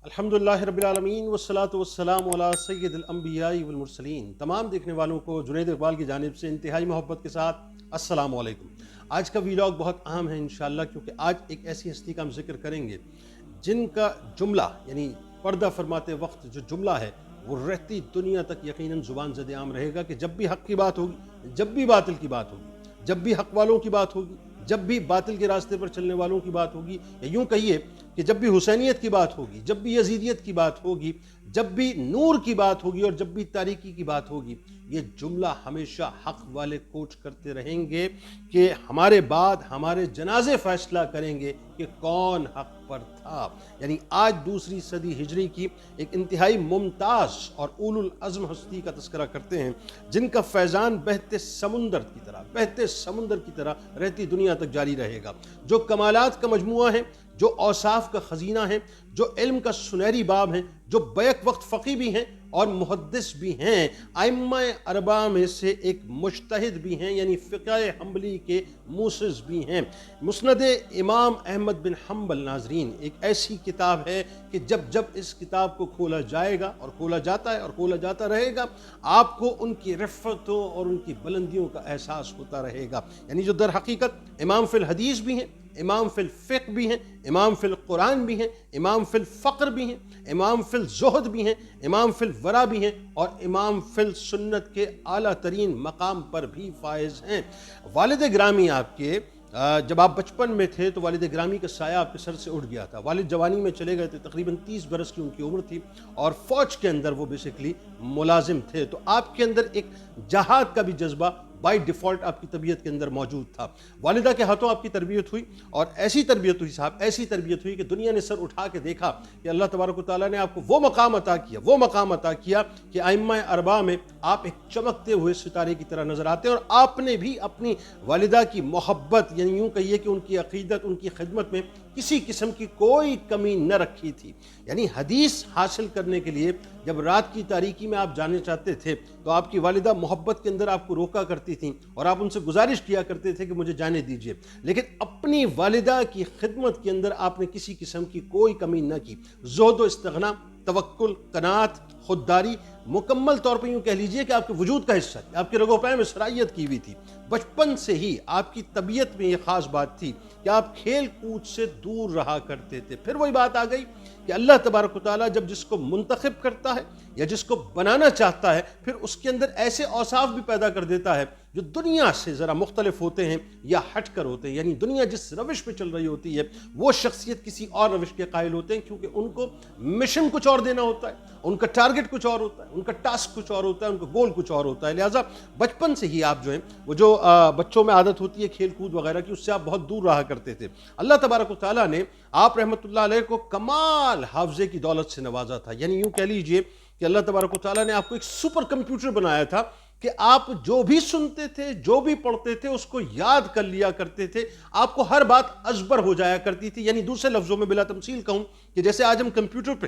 الحمدللہ رب العالمین والصلاۃ والسلام علی سید الانبیاء والمرسلین۔ تمام دیکھنے والوں کو جنید اقبال کی جانب سے انتہائی محبت کے ساتھ السلام علیکم۔ آج کا ویلاگ بہت اہم ہے انشاءاللہ، کیونکہ آج ایک ایسی ہستی کا ہم ذکر کریں گے جن کا جملہ یعنی پردہ فرماتے وقت جو جملہ ہے وہ رہتی دنیا تک یقیناً زبان زد عام رہے گا کہ جب بھی حق کی بات ہوگی، جب بھی باطل کی بات ہوگی، جب بھی حق والوں کی بات ہوگی، جب بھی باطل کے راستے پر چلنے والوں کی بات ہوگی، یا یوں کہیے کہ جب بھی حسینیت کی بات ہوگی، جب بھی یزیدیت کی بات ہوگی، جب بھی نور کی بات ہوگی اور جب بھی تاریکی کی بات ہوگی، یہ جملہ ہمیشہ حق والے کوٹ کرتے رہیں گے کہ ہمارے بعد ہمارے جنازے فیصلہ کریں گے کہ کون حق پر تھا۔ یعنی آج دوسری صدی ہجری کی ایک انتہائی ممتاز اور اولو العزم ہستی کا تذکرہ کرتے ہیں جن کا فیضان بہتے سمندر کی طرح رہتی دنیا تک جاری رہے گا، جو کمالات کا مجموعہ ہے، جو اوصاف کا خزینہ ہے، جو علم کا سنہری باب ہیں، جو بیک وقت فقی بھی ہیں اور محدث بھی ہیں، ائمہ اربعہ میں سے ایک مجتہد بھی ہیں، یعنی فقہ حنبلی کے موسس بھی ہیں۔ مسند امام احمد بن حنبل ناظرین ایک ایسی کتاب ہے کہ جب جب اس کتاب کو کھولا جائے گا، اور کھولا جاتا ہے اور کھولا جاتا رہے گا، آپ کو ان کی رفتوں اور ان کی بلندیوں کا احساس ہوتا رہے گا۔ یعنی جو در حقیقت امام فی الحدیث بھی ہیں، امام فی الفقہ بھی ہیں، امام فی القرآن بھی ہیں، امام فی الفقر بھی ہیں، امام فی الزہد بھی ہیں، امام فی الورع بھی ہیں، اور امام فی السنت کے اعلیٰ ترین مقام پر بھی فائز ہیں۔ والد گرامی آپ کے جب آپ بچپن میں تھے تو والد گرامی کا سایہ آپ کے سر سے اٹھ گیا تھا، والد جوانی میں چلے گئے تھے، تقریباً 30 برس کی ان کی عمر تھی، اور فوج کے اندر وہ بیسیکلی ملازم تھے، تو آپ کے اندر ایک جہاد کا بھی جذبہ بائی ڈیفالٹ آپ کی طبیعت کے اندر موجود تھا۔ والدہ کے ہاتھوں آپ کی تربیت ہوئی، اور ایسی تربیت ہوئی صاحب، ایسی تربیت ہوئی کہ دنیا نے سر اٹھا کے دیکھا کہ اللہ تبارک و تعالیٰ نے آپ کو وہ مقام عطا کیا کہ ائمہ اربعہ میں آپ ایک چمکتے ہوئے ستارے کی طرح نظر آتے ہیں، اور آپ نے بھی اپنی والدہ کی محبت، یعنی یوں کہیے کہ ان کی عقیدت، ان کی خدمت میں کسی قسم کی کوئی کمی نہ رکھی تھی۔ یعنی حدیث حاصل کرنے کے لیے جب رات کی تاریکی میں آپ جانے چاہتے تھے تو آپ کی والدہ محبت کے اندر آپ کو روکا کرتی تھیں، اور آپ ان سے گزارش کیا کرتے تھے کہ مجھے جانے دیجیے، لیکن اپنی والدہ کی خدمت کے اندر آپ نے کسی قسم کی کوئی کمی نہ کی۔ زہد و استغنا، توکل، قناعت، خودداری، مکمل طور پہ یوں کہہ لیجئے کہ آپ کے وجود کا حصہ تھی، آپ کے رگ و پے میں سرائیت کی ہوئی تھی۔ بچپن سے ہی آپ کی طبیعت میں یہ خاص بات تھی کہ آپ کھیل کود سے دور رہا کرتے تھے۔ پھر وہی بات آ گئی کہ اللہ تبارک و تعالیٰ جب جس کو منتخب کرتا ہے یا جس کو بنانا چاہتا ہے، پھر اس کے اندر ایسے اوصاف بھی پیدا کر دیتا ہے جو دنیا سے ذرا مختلف ہوتے ہیں یا ہٹ کر ہوتے ہیں۔ یعنی دنیا جس روش پہ چل رہی ہوتی ہے وہ شخصیت کسی اور روش کے قائل ہوتے ہیں، کیونکہ ان کو مشن کچھ اور دینا ہوتا ہے، ان کا ٹارگٹ کچھ اور ہوتا ہے، ان کا ٹاسک کچھ اور ہوتا ہے، ان کا گول کچھ اور ہوتا ہے۔ لہٰذا بچپن سے ہی آپ جو ہیں وہ جو بچوں میں عادت ہوتی ہے کھیل کود وغیرہ کی، اس سے آپ بہت دور رہا کرتے تھے۔ اللہ تبارک و تعالیٰ نے آپ رحمۃ اللہ علیہ کو کمال حافظے کی دولت سے نوازا تھا۔ یعنی یوں کہہ لیجئے کہ اللہ تبارک و تعالیٰ نے آپ کو ایک سپر کمپیوٹر بنایا تھا کہ آپ جو بھی سنتے تھے، جو بھی پڑھتے تھے، اس کو یاد کر لیا کرتے تھے، آپ کو ہر بات ازبر ہو جایا کرتی تھی۔ یعنی دوسرے لفظوں میں بلا تمثیل کہوں کہ جیسے آج ہم کمپیوٹر پہ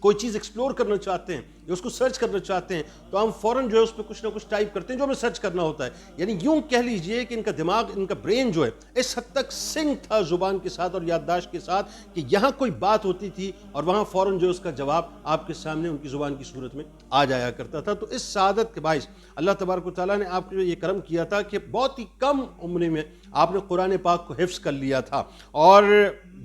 کوئی چیز ایکسپلور کرنا چاہتے ہیں یا اس کو سرچ کرنا چاہتے ہیں تو ہم فوراً جو ہے اس پہ کچھ نہ کچھ ٹائپ کرتے ہیں جو ہمیں سرچ کرنا ہوتا ہے۔ یعنی یوں کہہ لیجئے کہ ان کا دماغ، ان کا برین جو ہے اس حد تک سنک تھا زبان کے ساتھ اور یادداشت کے ساتھ کہ یہاں کوئی بات ہوتی تھی اور وہاں فوراً جو اس کا جواب آپ کے سامنے ان کی زبان کی صورت میں آ جایا کرتا تھا۔ تو اس سعادت کے باعث اللہ تبارک و تعالیٰ نے آپ کو یہ کرم کیا تھا کہ بہت ہی کم عمر میں آپ نے قرآن پاک کو حفظ کر لیا تھا، اور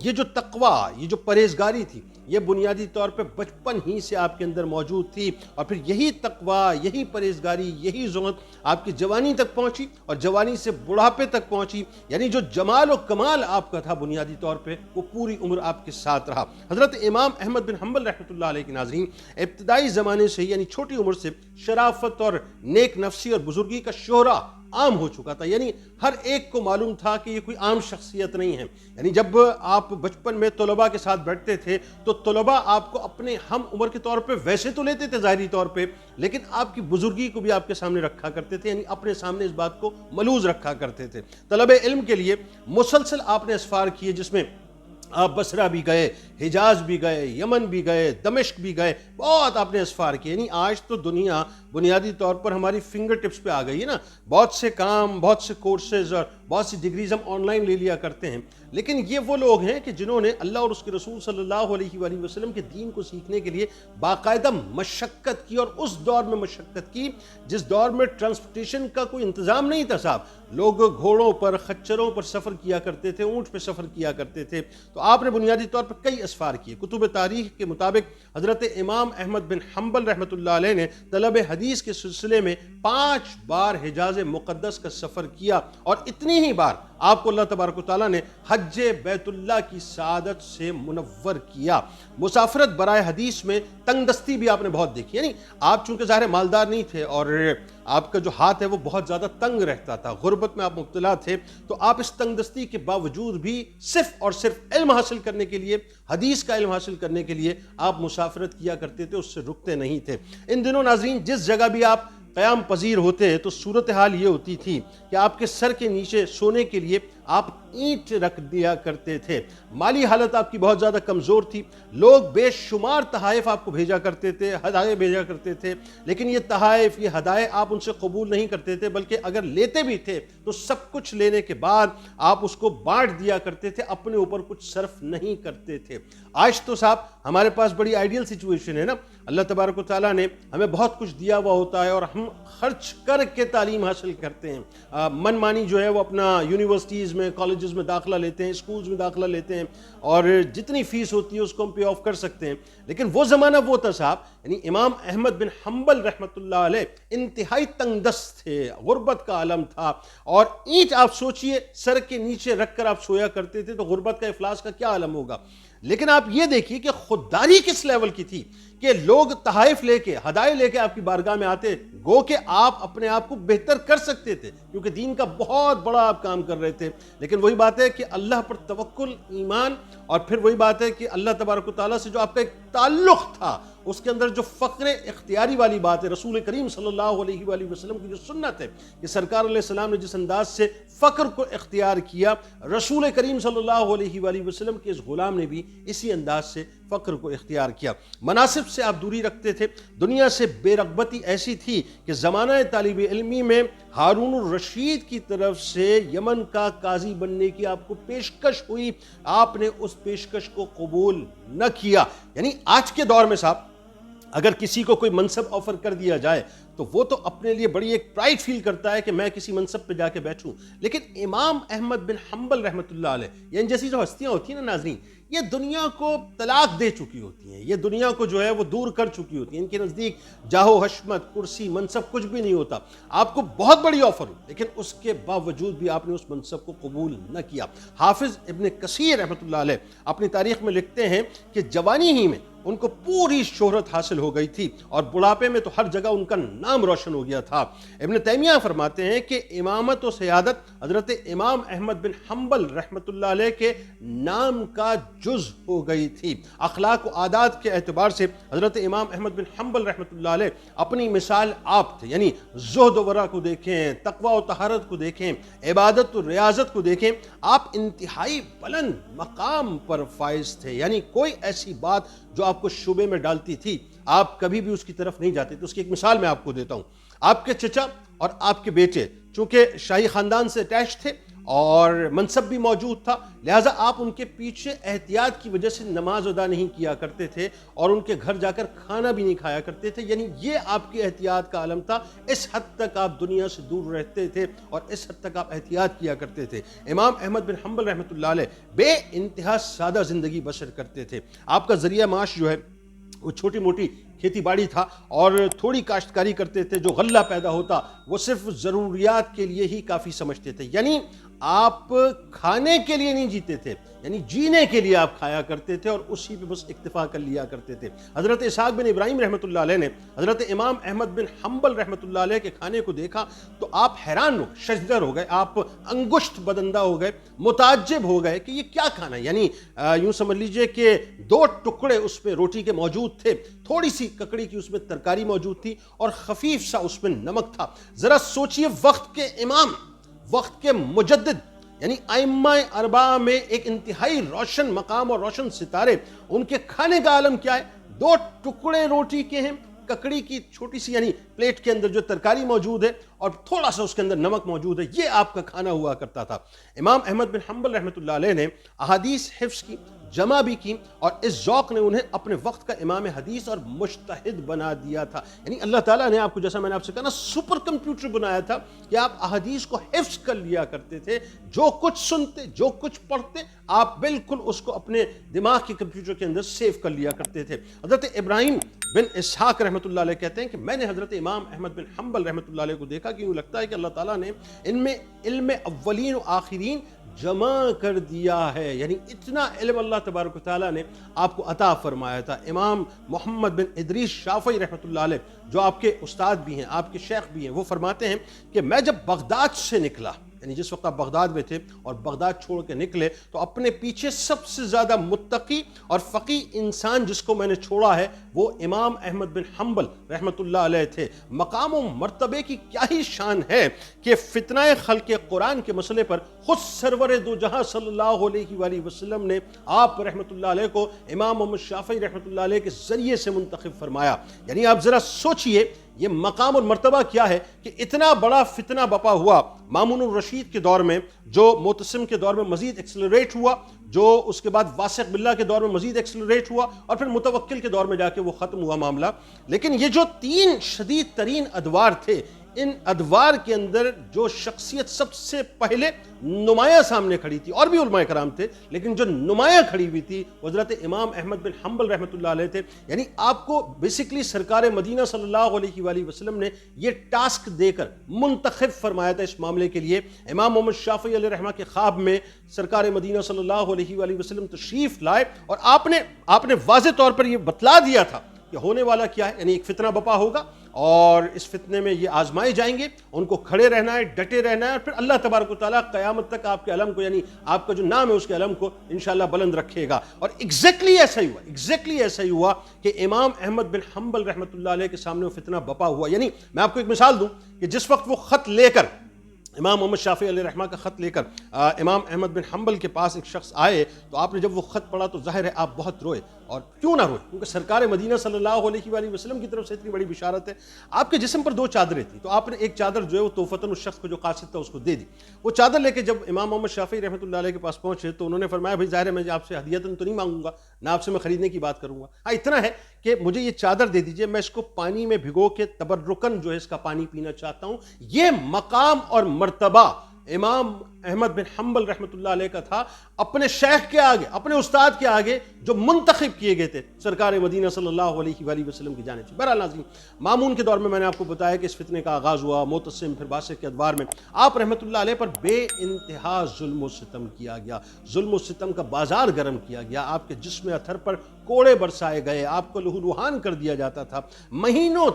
یہ جو تقویٰ، یہ جو پرہیزگاری تھی، یہ بنیادی طور پہ بچپن ہی سے آپ کے اندر موجود تھی، اور پھر یہی تقویٰ، یہی پرہیزگاری، یہی زہد آپ کی جوانی تک پہنچی اور جوانی سے بڑھاپے تک پہنچی۔ یعنی جو جمال و کمال آپ کا تھا بنیادی طور پہ وہ پوری عمر آپ کے ساتھ رہا۔ حضرت امام احمد بن حنبل رحمۃ اللہ علیہ کے ناظرین ابتدائی زمانے سے یعنی چھوٹی عمر سے شرافت اور نیک نفسی اور بزرگی کا شہرہ عام ہو چکا تھا۔ یعنی ہر ایک کو معلوم تھا کہ یہ کوئی عام شخصیت نہیں ہے۔ یعنی جب آپ بچپن میں طلباء کے ساتھ بیٹھتے تھے تو طلباء آپ کو اپنے ہم عمر کے طور پہ ویسے تو لیتے تھے ظاہری طور پہ، لیکن آپ کی بزرگی کو بھی آپ کے سامنے رکھا کرتے تھے، یعنی اپنے سامنے اس بات کو ملوز رکھا کرتے تھے۔ طلب علم کے لیے مسلسل آپ نے اسفار کیے، جس میں آپ بصرہ بھی گئے، حجاز بھی گئے، یمن بھی گئے، دمشق بھی گئے، بہت آپ نے اسفار کیے۔ یعنی آج تو دنیا بنیادی طور پر ہماری فنگر ٹپس پہ آ گئی ہے نا، بہت سے کام، بہت سے کورسز اور بہت سی ڈگریز ہم آن لائن لے لیا کرتے ہیں، لیکن یہ وہ لوگ ہیں کہ جنہوں نے اللہ اور اس کے رسول صلی اللہ علیہ وآلہ وسلم کے دین کو سیکھنے کے لیے باقاعدہ مشقت کی، اور اس دور میں مشقت کی جس دور میں ٹرانسپورٹیشن کا کوئی انتظام نہیں تھا صاحب. لوگ گھوڑوں پر، خچروں پر سفر کیا کرتے تھے، اونٹ پہ سفر کیا کرتے تھے. تو آپ نے بنیادی طور پر کئی اسفار کیے. کتب تاریخ کے مطابق حضرت امام احمد بن حنبل رحمۃ اللہ علیہ نے طلب حدیث کے سلسلے میں 5 بار حجاز مقدس کا سفر کیا، اور اتنی ہی بار آپ کو اللہ تبارک و تعالیٰ نے حج بیت اللہ کی سعادت سے منور کیا. مسافرت برائے حدیث میں تنگ دستی بھی آپ نے بہت دیکھی. یعنی آپ چونکہ ظاہر مالدار نہیں تھے اور آپ کا جو ہاتھ ہے وہ بہت زیادہ تنگ رہتا تھا، غربت میں آپ مبتلا تھے، تو آپ اس تنگ دستی کے باوجود بھی صرف اور صرف علم حاصل کرنے کے لیے، حدیث کا علم حاصل کرنے کے لیے آپ مسافرت کیا کرتے تھے، اس سے رکتے نہیں تھے. ان دنوں ناظرین جس جگہ بھی آپ قیام پذیر ہوتے تو صورتحال یہ ہوتی تھی کہ آپ کے سر کے نیچے سونے کے لیے آپ اینٹ رکھ دیا کرتے تھے. مالی حالت آپ کی بہت زیادہ کمزور تھی. لوگ بے شمار تحائف آپ کو بھیجا کرتے تھے، ہدایے بھیجا کرتے تھے، لیکن یہ تحائف، یہ ہدایے آپ ان سے قبول نہیں کرتے تھے، بلکہ اگر لیتے بھی تھے تو سب کچھ لینے کے بعد آپ اس کو بانٹ دیا کرتے تھے، اپنے اوپر کچھ صرف نہیں کرتے تھے. آج تو صاحب ہمارے پاس بڑی آئیڈیل سچویشن ہے نا. اللہ تبارک و تعالیٰ نے ہمیں بہت کچھ دیا ہوا ہوتا ہے اور ہم خرچ کر کے تعلیم حاصل کرتے ہیں. من مانی جو ہے وہ اپنا یونیورسٹیز میں، کالجز میں داخلہ لیتے ہیں، اسکولز میں داخلہ لیتے ہیں، اور جتنی فیس ہوتی ہے اس کو ہم پے آف کر سکتے ہیں. لیکن وہ زمانہ وہ تھا صاحب، یعنی امام احمد بن حنبل رحمۃ اللہ علیہ انتہائی تنگ دست تھے، غربت کا عالم تھا، اور اینٹ آپ سوچئے سر کے نیچے رکھ کر آپ سویا کرتے تھے تو غربت کا افلاس کا کیا عالم ہوگا. لیکن آپ یہ دیکھیے کہ خودداری کس لیول کی تھی کہ لوگ تحائف لے کے، ہدایے لے کے آپ کی بارگاہ میں آتے، گو کہ آپ اپنے آپ کو بہتر کر سکتے تھے کیونکہ دین کا بہت بڑا آپ کام کر رہے تھے. لیکن وہی بات ہے کہ اللہ پر توکل، ایمان، اور پھر وہی بات ہے کہ اللہ تبارک و تعالیٰ سے جو آپ کا ایک تعلق تھا، اس کے اندر جو فقر اختیاری والی بات ہے، رسول کریم صلی اللہ علیہ وآلہ وسلم کی جو سنت ہے کہ سرکار علیہ السلام نے جس انداز سے فقر کو اختیار کیا، رسول کریم صلی اللہ علیہ وآلہ وسلم کے اس غلام نے بھی اسی انداز سے فقر کو اختیار کیا. مناصب سے آپ دوری رکھتے تھے. دنیا سے بے رغبتی ایسی تھی کہ زمانہ طالب علمی میں ہارون الرشید کی طرف سے یمن کا قاضی بننے کی آپ کو پیشکش ہوئی، آپ نے اس پیشکش کو قبول نہ کیا. یعنی آج کے دور میں صاحب اگر کسی کو کوئی منصب آفر کر دیا جائے تو وہ تو اپنے لیے بڑی ایک پرائڈ فیل کرتا ہے کہ میں کسی منصب پہ جا کے بیٹھوں. لیکن امام احمد بن حنبل رحمۃ اللہ علیہ، یعنی جیسی جو ہستیاں ہوتی ہیں نا ناظرین، یہ دنیا کو طلاق دے چکی ہوتی ہیں، یہ دنیا کو جو ہے وہ دور کر چکی ہوتی ہیں. ان کے نزدیک جاہ و حشمت، کرسی، منصب کچھ بھی نہیں ہوتا. آپ کو بہت بڑی آفر ہو لیکن اس کے باوجود بھی آپ نے اس منصب کو قبول نہ کیا. حافظ ابن کثیر رحمۃ اللہ علیہ اپنی تاریخ میں لکھتے ہیں کہ جوانی ہی میں ان کو پوری شہرت حاصل ہو گئی تھی اور بڑھاپے میں تو ہر جگہ ان کا نام روشن ہو گیا تھا. ابن تیمیہ فرماتے ہیں کہ امامت و سیادت حضرت امام احمد بن حنبل رحمۃ اللہ علیہ کے نام کا جز ہو گئی تھی. اخلاق و عادات کے اعتبار سے حضرت امام احمد بن حنبل رحمۃ اللہ علیہ اپنی مثال آپ تھے. یعنی زہد و ورع کو دیکھیں، تقوی و طہارت کو دیکھیں، عبادت و ریاضت کو دیکھیں، آپ انتہائی بلند مقام پر فائز تھے. یعنی کوئی ایسی بات جو آپ کو شبے میں ڈالتی تھی آپ کبھی بھی اس کی طرف نہیں جاتے تھے. اس کی ایک مثال میں آپ کو دیتا ہوں. آپ کے چچا اور آپ کے بیٹے چونکہ شاہی خاندان سے اٹیچ تھے اور منصب بھی موجود تھا، لہٰذا آپ ان کے پیچھے احتیاط کی وجہ سے نماز ادا نہیں کیا کرتے تھے اور ان کے گھر جا کر کھانا بھی نہیں کھایا کرتے تھے. یعنی یہ آپ کی احتیاط کا عالم تھا. اس حد تک آپ دنیا سے دور رہتے تھے اور اس حد تک آپ احتیاط کیا کرتے تھے. امام احمد بن حنبل رحمۃ اللہ علیہ بے انتہا سادہ زندگی بسر کرتے تھے. آپ کا ذریعہ معاش جو ہے وہ چھوٹی موٹی کھیتی باڑی تھا اور تھوڑی کاشتکاری کرتے تھے. جو غلہ پیدا ہوتا وہ صرف ضروریات کے لیے ہی کافی سمجھتے تھے. یعنی آپ کھانے کے لیے نہیں جیتے تھے، یعنی جینے کے لیے آپ کھایا کرتے تھے اور اسی پہ بس اکتفا کر لیا کرتے تھے. حضرت اسحاق بن ابراہیم رحمۃ اللہ علیہ نے حضرت امام احمد بن حنبل رحمۃ اللہ علیہ کے کھانے کو دیکھا تو آپ حیران ہو، ششدر ہو گئے، آپ انگشت بدندہ ہو گئے، متعجب ہو گئے کہ یہ کیا کھانا ہے. یعنی یوں سمجھ لیجئے کہ 2 ٹکڑے اس پہ روٹی کے موجود تھے، تھوڑی سی ککڑی کی اس میں ترکاری موجود تھی اور خفیف سا اس میں نمک تھا. ذرا سوچئے وقت کے امام، وقت کے مجدد، یعنی ائمہ اربعہ میں ایک انتہائی روشن مقام اور روشن ستارے، ان کے کھانے کا عالم کیا ہے؟ 2 ٹکڑے روٹی کے ہیں، ککڑی کی چھوٹی سی یعنی پلیٹ کے اندر جو ترکاری موجود ہے اور تھوڑا سا اس کے اندر نمک موجود ہے، یہ آپ کا کھانا ہوا کرتا تھا۔ امام احمد بن حنبل رحمۃ اللہ علیہ نے احادیث حفظ کی، جمع بھی کی، اور اس ذوق نے انہیں اپنے وقت کا امام حدیث اور مجتہد بنا دیا تھا۔ یعنی اللہ تعالیٰ نے آپ کو، جیسا میں نے آپ سے کہا نا، سپر کمپیوٹر بنایا تھا کہ آپ احادیث کو حفظ کر لیا کرتے تھے، جو کچھ سنتے، جو کچھ پڑھتے، آپ بالکل اس کو اپنے دماغ کے کمپیوٹر کے اندر سیو کر لیا کرتے تھے۔ حضرت ابراہیم بن اسحاق رحمۃ اللہ علیہ کہتے ہیں کہ میں نے حضرت امام احمد بن حنبل رحمۃ اللہ علیہ کو دیکھا کہ یوں لگتا ہے کہ اللہ تعالیٰ نے ان میں علم اولین و آخرین جمع کر دیا ہے، یعنی اتنا علم اللہ تبارک و تعالیٰ نے آپ کو عطا فرمایا تھا۔ امام محمد بن ادریس شافعی رحمۃ اللہ علیہ، جو آپ کے استاد بھی ہیں، آپ کے شیخ بھی ہیں، وہ فرماتے ہیں کہ میں جب بغداد سے نکلا، یعنی جس وقت آپ بغداد میں تھے اور بغداد چھوڑ کے نکلے، تو اپنے پیچھے سب سے زیادہ متقی اور فقی انسان جس کو میں نے چھوڑا ہے وہ امام احمد بن حنبل رحمۃ اللہ علیہ تھے۔ مقام و مرتبے کی کیا ہی شان ہے کہ فتنہ خلق قرآن کے مسئلے پر خود سرور دو جہاں صلی اللہ علیہ وآلہ وسلم نے آپ رحمۃ اللہ علیہ کو امام محمد شافعی رحمۃ اللہ علیہ کے ذریعے سے منتخب فرمایا۔ یعنی آپ ذرا سوچئے یہ مقام اور مرتبہ کیا ہے کہ اتنا بڑا فتنہ بپا ہوا مامون الرشید کے دور میں، جو معتصم کے دور میں مزید ایکسلریٹ ہوا، جو اس کے بعد واسق باللہ کے دور میں مزید ایکسلریٹ ہوا، اور پھر متوکل کے دور میں جا کے وہ ختم ہوا معاملہ۔ لیکن یہ جو تین شدید ترین ادوار تھے، ان ادوار کے اندر جو شخصیت سب سے پہلے نمایاں سامنے کھڑی تھی، اور بھی علماء کرام تھے، لیکن جو نمایاں کھڑی ہوئی تھی وہ حضرت امام احمد بن حنبل رحمۃ اللہ علیہ تھے۔ یعنی آپ کو بیسیکلی سرکار مدینہ صلی اللہ علیہ وآلہ وسلم نے یہ ٹاسک دے کر منتخب فرمایا تھا اس معاملے کے لیے۔ امام محمد شافعی علیہ رحمہ کے خواب میں سرکار مدینہ صلی اللہ علیہ وآلہ وسلم تشریف لائے، اور آپ نے واضح طور پر یہ بتلا دیا تھا کہ ہونے والا کیا ہے، یعنی ایک فتنہ بپا ہوگا اور اس فتنے میں یہ آزمائے جائیں گے، ان کو کھڑے رہنا ہے، ڈٹے رہنا ہے، اور پھر اللہ تبارک و تعالیٰ قیامت تک آپ کے علم کو، یعنی آپ کا جو نام ہے اس کے علم کو انشاءاللہ بلند رکھے گا۔ اور ایگزیکٹلی ایسا ہی ہوا کہ امام احمد بن حنبل رحمۃ اللہ علیہ کے سامنے وہ فتنہ بپا ہوا۔ یعنی میں آپ کو ایک مثال دوں کہ جس وقت وہ خط لے کر، امام محمد شافعی علیہ رحمہ کا خط لے کر امام احمد بن حنبل کے پاس ایک شخص آئے، تو آپ نے جب وہ خط پڑھا تو ظاہر ہے آپ بہت روئے، اور کیوں نہ روئے، کیونکہ سرکار مدینہ صلی اللہ علیہ وآلہ وسلم کی طرف سے اتنی بڑی بشارت ہے۔ آپ کے جسم پر دو چادریں تھیں، تو آپ نے ایک چادر جو ہے وہ توفتاً اس شخص کو جو قاصد تھا اس کو دے دی۔ وہ چادر لے کے جب امام محمد شافعی رحمۃ اللہ علیہ کے پاس پہنچے تو انہوں نے فرمایا بھائی ظاہر ہے میں آپ سے ہدیتاً تو نہیں مانگوں گا، نہ آپ سے میں خریدنے کی بات کروں گا، ہاں اتنا ہے کہ مجھے یہ چادر دے دیجئے، میں اس کو پانی میں بھگو کے تبرکن جو ہے اس کا پانی پینا چاہتا ہوں۔ یہ مقام اور مرتبہ امام احمد بن حنبل رحمۃ اللہ علیہ کا تھا، اپنے شیخ کے آگے، اپنے استاد کے آگے، جو منتخب کیے گئے تھے سرکار مدینہ صلی اللہ علیہ وآلہ وسلم کی جانب سے۔ بہرحال ناظرین، مامون کے دور میں نے آپ کو بتایا کہ اس فتنے کا آغاز ہوا، معتصم پھر واسق کے ادوار میں آپ رحمۃ اللہ علیہ پر بے انتہا ظلم و ستم کیا گیا، ظلم و ستم کا بازار گرم کیا گیا، آپ کے جسم اطہر پر کوڑے برسائے گئے، آپ کو لہو لہان کر دیا جاتا تھا۔ مہینوں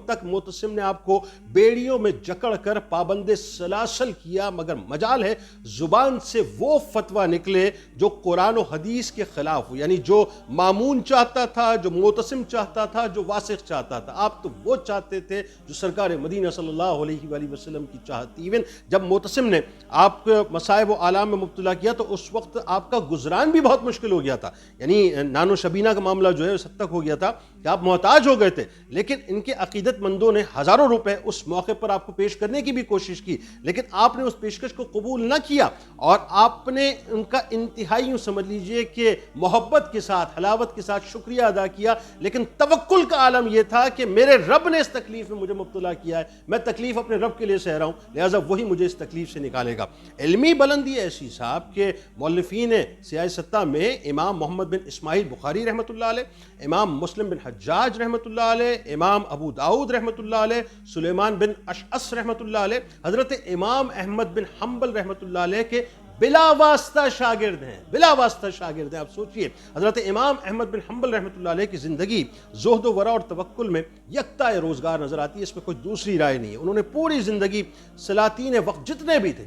تک معتصم نے آپ کو بیڑیوں میں جکڑ کر پابند سلاسل کیا، مگر مجال ہے زبان سے وہ فتویٰ نکلے جو قرآن و حدیث کے خلاف ہو، یعنی جو مامون چاہتا تھا، جو معتصم چاہتا تھا، جو واسق چاہتا تھا، آپ تو وہ چاہتے تھے جو سرکار مدینہ صلی اللہ علیہ وآلہ وسلم کی چاہت تھی۔ ایون جب معتصم نے آپ کو مصائب و آلام میں مبتلا کیا تو اس وقت آپ کا گزران بھی بہت مشکل ہو گیا تھا، یعنی نانو شبینہ کا معاملہ جو ہے اس حد تک ہو گیا تھا کہ آپ محتاج ہو گئے تھے، لیکن ان کے عقیدت مندوں نے ہزاروں روپے اس موقع پر آپ کو پیش کرنے کی بھی کوشش کی، لیکن آپ نے اس پیشکش کو قبول نہ کیا، اور آپ نے ان کا انتہائی یوں سمجھ لیجئے کہ محبت کے ساتھ، حلاوت کے ساتھ شکریہ ادا کیا، لیکن توکل کا عالم یہ تھا کہ میرے رب نے اس تکلیف میں مجھے مبتلا کیا ہے، میں تکلیف اپنے رب کے لیے سہ رہا ہوں، لہٰذا وہی مجھے اس تکلیف سے نکالے گا۔ علمی بلندی ایسی صاحب کہ مؤلفین سیاہ ستہ میں امام محمد بن اسماعیل بخاری رحمۃ اللہ علیہ، امام مسلم بن حجاج رحمۃ اللہ علیہ، امام ابو داؤد رحمۃ اللہ علیہ، سلیمان بن اشعث رحمۃ اللہ علیہ، حضرت امام احمد بن حنبل رحمۃ اللہ علیہ کے بلا واسطہ شاگرد ہیں۔ آپ سوچئے حضرت امام احمد بن حنبل رحمۃ اللہ علیہ کی زندگی زہد و ورع اور توکل میں یکتا روزگار نظر آتی ہے، اس میں کوئی دوسری رائے نہیں ہے۔ انہوں نے پوری زندگی سلاطین وقت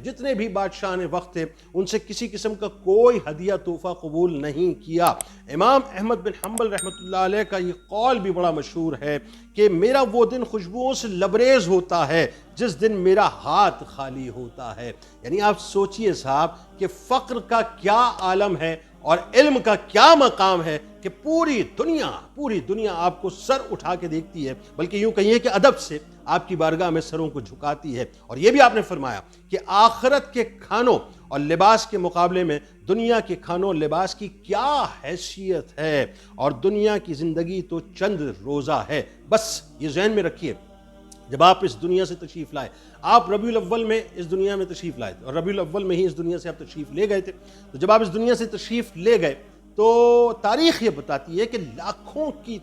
جتنے بھی بادشاہان وقت تھے ان سے کسی قسم کا کوئی ہدیہ تحفہ قبول نہیں کیا۔ امام احمد بن حنبل رحمۃ اللہ علیہ کا یہ قول بھی بڑا مشہور ہے کہ میرا وہ دن خوشبوؤں سے لبریز ہوتا ہے جس دن میرا ہاتھ خالی ہوتا ہے۔ یعنی آپ سوچئے صاحب کہ فقر کا کیا عالم ہے اور علم کا کیا مقام ہے کہ پوری دنیا آپ کو سر اٹھا کے دیکھتی ہے، بلکہ یوں کہیے کہ ادب سے آپ کی بارگاہ میں سروں کو جھکاتی ہے۔ اور یہ بھی آپ نے فرمایا کہ آخرت کے کھانوں اور لباس کے مقابلے میں دنیا کے کھانوں اور لباس کی کیا حیثیت ہے، اور دنیا کی زندگی تو چند روزہ ہے۔ بس یہ ذہن میں رکھیے، جب آپ اس دنیا سے تشریف لائے، آپ ربیع الاول میں اس دنیا میں تشریف لائے تھے، اور ربیع الاول میں ہی اس دنیا سے آپ تشریف لے گئے تھے، تو جب آپ اس دنیا سے تشریف لے گئے تو تاریخ یہ بتاتی ہے کہ لاکھوں کی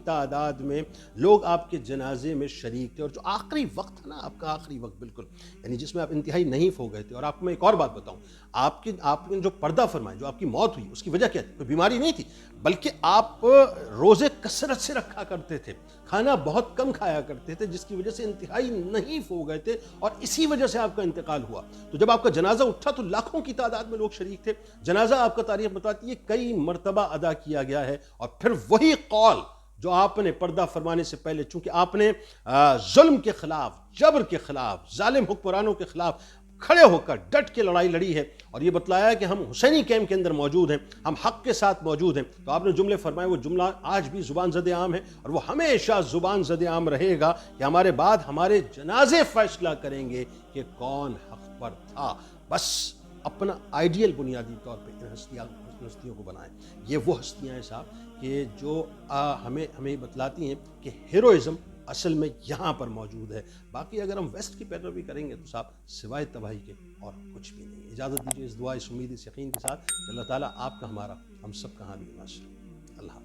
تعداد میں لوگ آپ کے جنازے میں شریک تھے، اور جو آخری وقت تھا نا آپ کا، آخری وقت بالکل، یعنی جس میں آپ انتہائی نحیف ہو گئے تھے۔ اور آپ کو میں ایک اور بات بتاؤں، آپ نے جو پردہ فرمایا، جو آپ کی موت ہوئی، اس کی وجہ کیا تھی؟ کوئی بیماری نہیں تھی، بلکہ آپ روزے کثرت سے رکھا کرتے تھے، کھانا بہت کم کھایا کرتے تھے، جس کی وجہ سے انتہائی نحیف ہو گئے تھے، اور اسی وجہ سے آپ کا انتقال ہوا۔ تو جب آپ کا جنازہ اٹھا تو لاکھوں کی تعداد میں لوگ شریک تھے۔ جنازہ آپ کا تاریخ بتاتی ہے کئی مرتبہ ادا کیا گیا ہے، اور پھر وہی قول جو آپ نے پردہ فرمانے سے پہلے، چونکہ آپ نے ظلم کے خلاف، جبر کے خلاف، ظالم حکمرانوں کے خلاف کھڑے ہو کر ڈٹ کے لڑائی لڑی ہے، اور یہ بتلایا کہ ہم حسینی کیمپ کے اندر موجود ہیں، ہم حق کے ساتھ موجود ہیں، تو آپ نے جملے فرمائے، وہ جملہ آج بھی زبان زد عام ہے، اور وہ ہمیشہ زبان زد عام رہے گا کہ ہمارے بعد ہمارے جنازے فیصلہ کریں گے کہ کون حق پر تھا۔ بس اپنا آئیڈیل بنیادی طور پہ ان ہستیوں کو بنائیں۔ یہ وہ ہستیاں ہیں صاحب کہ جو ہمیں بتلاتی ہیں کہ ہیروئزم اصل میں یہاں پر موجود ہے۔ باقی اگر ہم ویسٹ کی پیروی کریں گے تو صاحب سوائے تباہی کے اور کچھ بھی نہیں۔ اجازت دیجیے اس دعا، اس امید، اس یقین کے ساتھ کہ اللہ تعالیٰ آپ کا، ہمارا، ہم سب کا حامی ناصر۔ اللہ